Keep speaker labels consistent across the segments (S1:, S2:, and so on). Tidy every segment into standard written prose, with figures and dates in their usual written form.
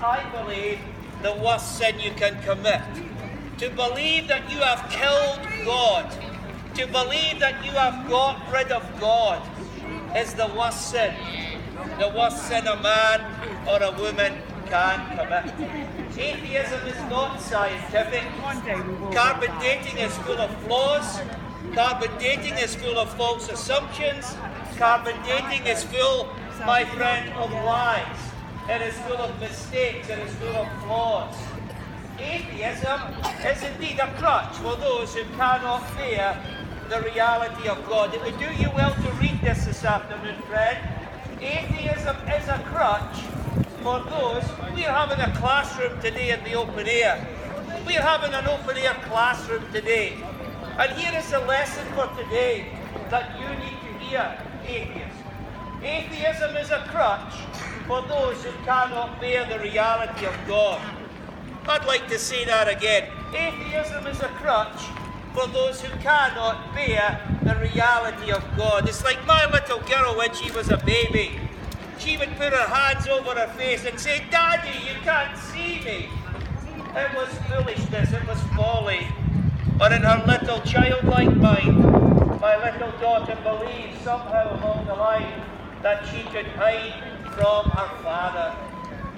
S1: I believe, the worst sin you can commit. To believe that you have killed God, to believe that you have got rid of God, is the worst sin. The worst sin a man or a woman can commit. Atheism is not scientific. Carbon dating is full of flaws. Carbon dating is full of false assumptions. Carbon dating is full, my friend, of lies. It is full of mistakes. It is full of flaws. Atheism is indeed a crutch for those who cannot bear the reality of God. It would do you well to read this afternoon, friend. Atheism is a crutch for those. We're having a classroom today in the open air. We're having an open air classroom today. And here is a lesson for today that you need to hear, atheists. Atheism is a crutch for those who cannot bear the reality of God. I'd like to say that again. Atheism is a crutch for those who cannot bear the reality of God. It's like my little girl when she was a baby. She would put her hands over her face and say, "Daddy, you can't see me." It was foolishness, it was folly. Or in her little childlike mind, my little daughter believed somehow along the line that she could hide from her father.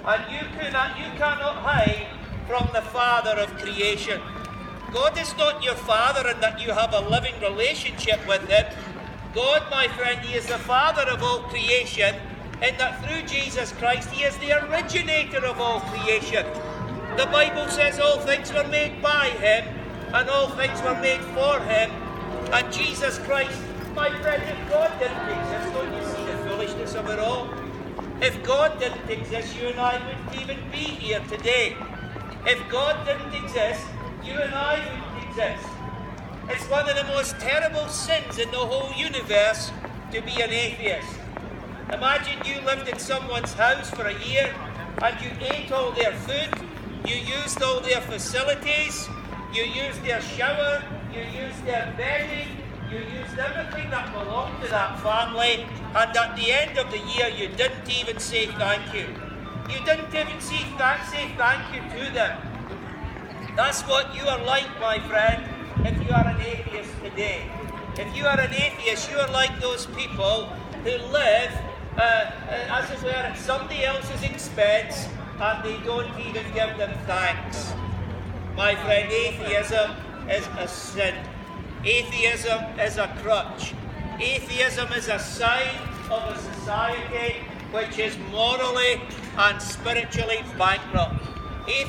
S1: And you cannot hide from the Father of creation. God is not your Father in that you have a living relationship with Him. God, my friend, He is the Father of all creation, in that through Jesus Christ, He is the originator of all creation. The Bible says all things were made by Him, and all things were made for Him. And Jesus Christ, my friend, if God didn't exist, don't you see the foolishness of it all? If God didn't exist, you and I wouldn't even be here today. If God didn't exist, you and I wouldn't exist. It's one of the most terrible sins in the whole universe to be an atheist. Imagine you lived in someone's house for a year and you ate all their food, you used all their facilities, you used their shower, you used their bedding, you used everything that belonged to that family, and at the end of the year you didn't even say thank you. You didn't even say thank you to them. That's what you are like, my friend, if you are an atheist today. If you are an atheist, you are like those people who live, as it were, at somebody else's expense, and they don't even give them thanks. My friend, atheism is a sin. Atheism is a crutch. Atheism is a sign of a society which is morally and spiritually bankrupt.